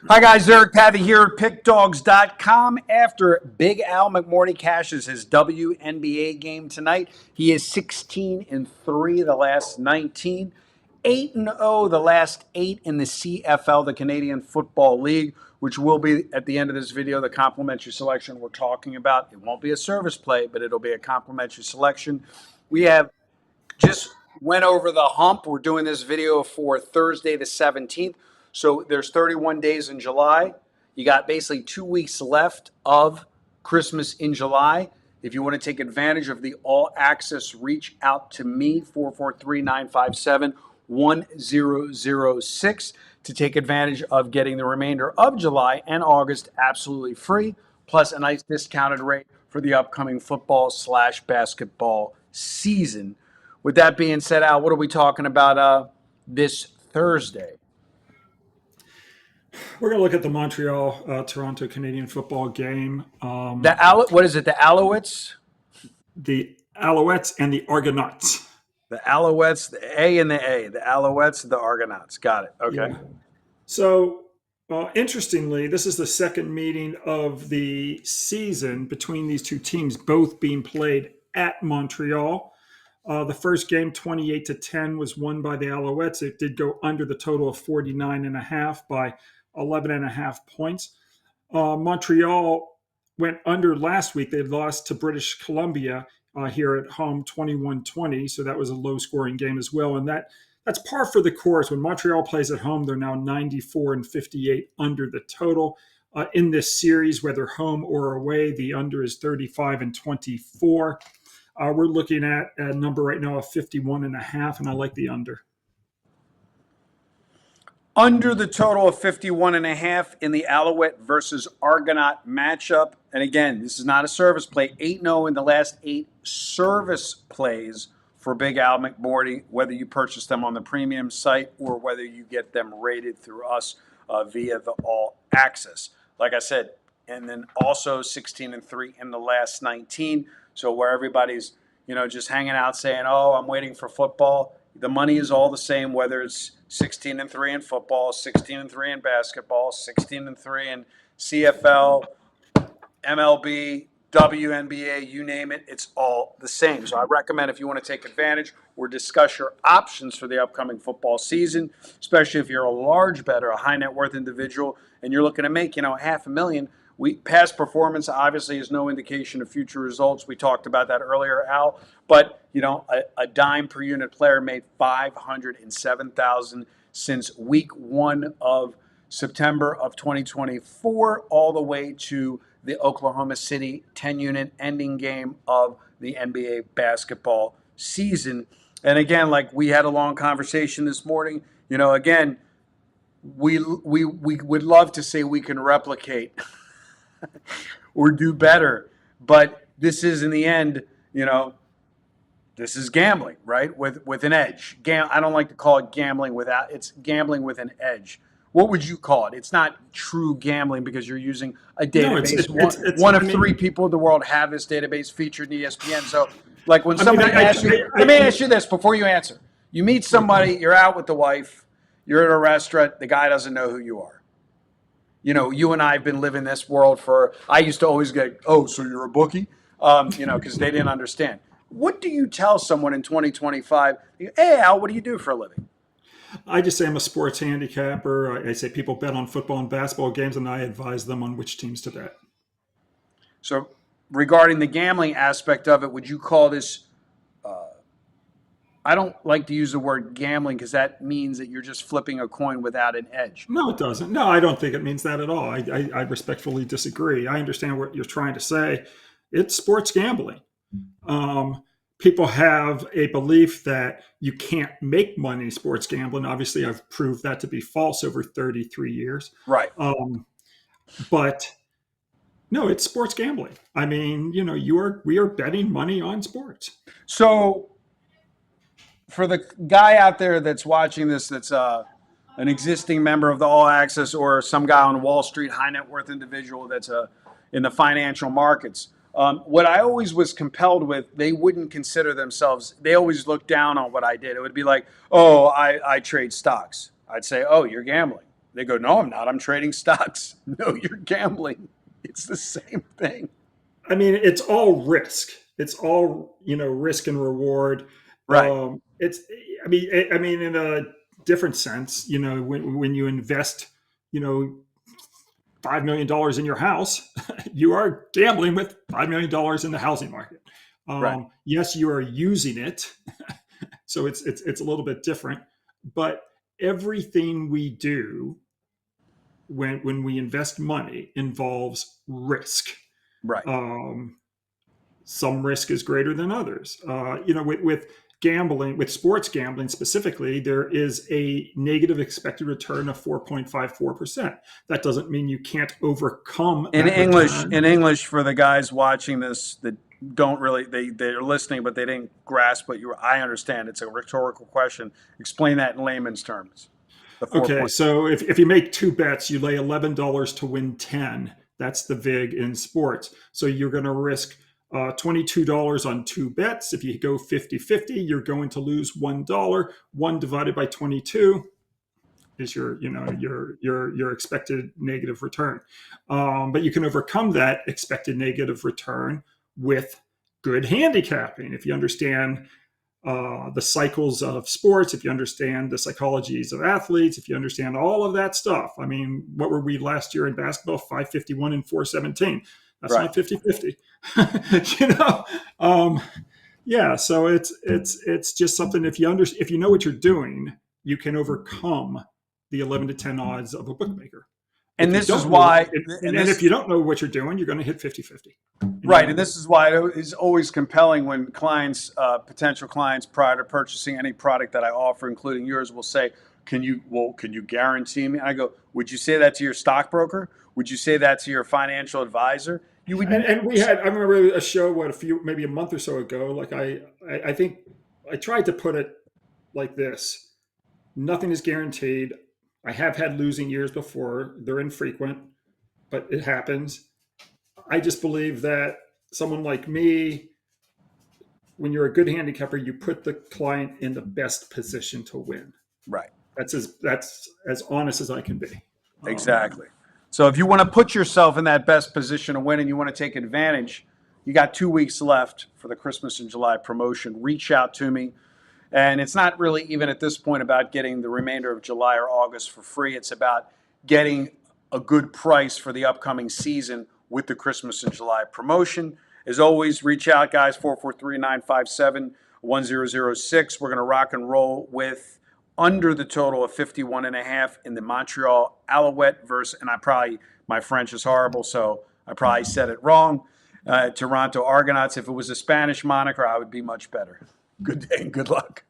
Hi guys, Eric Pathy here at PickDogs.com. After Big Al McMordie cashes his WNBA game tonight, he is 16-3 the last 19, 8-0 the last 8 in the CFL, the Canadian Football League, which will be at the end of this video the complimentary selection we're talking about. It won't be a service play, but it'll be a complimentary selection. We have just went over the hump. We're doing this video for Thursday the 17th. So there's 31 days in July. You got basically 2 weeks left of Christmas in July. If you want to take advantage of the all access, reach out to me, 443-957-1006, to take advantage of getting the remainder of July and August absolutely free, plus a nice discounted rate for the upcoming football/basketball season. With that being said, Al, what are we talking about this Thursday? We're going to look at the Montreal-Toronto Canadian football game. What is it? The Alouettes? The Alouettes and the Argonauts. The Alouettes, the A and the A. The Alouettes, the Argonauts. Got it. Okay. Yeah. So, interestingly, this is the second meeting of the season between these two teams, both being played at Montreal. The first game, 28-10, was won by the Alouettes. It did go under the total of 49.5 by 11.5 points. Montreal went under last week. They lost to British Columbia here at home, 21-20. So that was a low-scoring game as well. And that's par for the course. When Montreal plays at home, they're now 94-58 under the total. In this series, whether home or away, the under is 35-24. We're looking at a number right now of 51.5, and I like the under. Under the total of 51.5 in the Alouette versus Argonaut matchup. And again, this is not a service play. 8-0 in the last 8 service plays for Big Al McMordie, whether you purchase them on the premium site or whether you get them rated through us via the All Access. Like I said, and then also 16-3 in the last 19. So where everybody's, just hanging out saying, oh, I'm waiting for football. The money is all the same, whether it's 16-3 in football, 16-3 in basketball, 16-3 in CFL, MLB, WNBA, you name it, it's all the same. So I recommend if you want to take advantage or discuss your options for the upcoming football season, especially if you're a large bettor, a high net worth individual, and you're looking to make, $500,000. Past performance obviously is no indication of future results. We talked about that earlier, Al. But, a dime per unit player made $507,000 since week 1 of September of 2024, all the way to the Oklahoma City 10-unit ending game of the NBA basketball season. And again, like we had a long conversation this morning, again, we would love to say we can replicate or do better. But this is, in the end, this is gambling, right? With an edge. I don't like to call it gambling without, it's gambling with an edge. What would you call it? It's not true gambling because you're using a database. No, one of 3 people in the world have this database featured in ESPN. So, like when somebody asks you, let me ask you this before you answer. You meet somebody, you're out with the wife, you're at a restaurant, the guy doesn't know who you are. You and I have been living this world I used to always get, oh, so you're a bookie? Because they didn't understand. What do you tell someone in 2025? Hey, Al, what do you do for a living? I just say I'm a sports handicapper. I say people bet on football and basketball games, and I advise them on which teams to bet. So regarding the gambling aspect of it, would you call this I don't like to use the word gambling because that means that you're just flipping a coin without an edge. No, it doesn't. No, I don't think it means that at all. I respectfully disagree. I understand what you're trying to say. It's sports gambling. People have a belief that you can't make money sports gambling. Obviously, I've proved that to be false over 33 years. Right. But no, it's sports gambling. I mean, we are betting money on sports. So for the guy out there that's watching this, that's an existing member of the All Access or some guy on Wall Street, high net worth individual that's in the financial markets, what I always was compelled with, they wouldn't consider themselves, they always looked down on what I did. It would be like, oh, I trade stocks. I'd say, oh, you're gambling. They go, no, I'm not. I'm trading stocks. No, you're gambling. It's the same thing. I mean, it's all risk. It's all, risk and reward. Right. It's, I mean, in a different sense, when you invest, $5 million in your house, you are gambling with $5 million in the housing market. Right. Yes, you are using it, so it's a little bit different. But everything we do when we invest money involves risk. Right. Um, some risk is greater than others. With gambling, with sports gambling specifically, there is a negative expected return of 4.54%. That doesn't mean you can't overcome In that English, return. in English, for the guys watching this that don't really, they're listening, but they didn't grasp what you were. I understand. It's a rhetorical question. Explain that in layman's terms. The four Okay, point. so if you make two bets, you lay $11 to win 10. That's the vig in sports. So you're going to risk $22 on two bets. If you go 50-50, you're going to lose $1. 1 divided by 22 is your expected negative return. But you can overcome that expected negative return with good handicapping. If you understand the cycles of sports, if you understand the psychologies of athletes, if you understand all of that stuff. I mean, what were we last year in basketball? 551 and 417. That's Right. not 50-50. Yeah, so it's just something. If you know what you're doing, you can overcome the 11 to 10 odds of a bookmaker. And If you this is don't know, why. and if you don't know what you're doing, you're going to hit 50-50. Right, and this is why it is always compelling when clients, potential clients, prior to purchasing any product that I offer, including yours, will say, can you guarantee me? And I go, would you say that to your stockbroker? Would you say that to your financial advisor? You would And never we say. had, I remember a show, maybe a month or so ago. Like I think I tried to put it like this: nothing is guaranteed. I have had losing years before; they're infrequent, but it happens. I just believe that someone like me, when you're a good handicapper, you put the client in the best position to win. Right, That's as honest as I can be. exactly. So if you want to put yourself in that best position to win and you want to take advantage, you got 2 weeks left for the Christmas in July promotion. Reach out to me. And it's not really even at this point about getting the remainder of July or August for free. It's about getting a good price for the upcoming season with the Christmas in July promotion. As always, reach out, guys, 443-957-1006. We're going to rock and roll with under the total of 51.5 in the Montreal Alouette versus, and my French is horrible, so I probably said it wrong. Toronto Argonauts. If it was a Spanish moniker, I would be much better. Good day and good luck.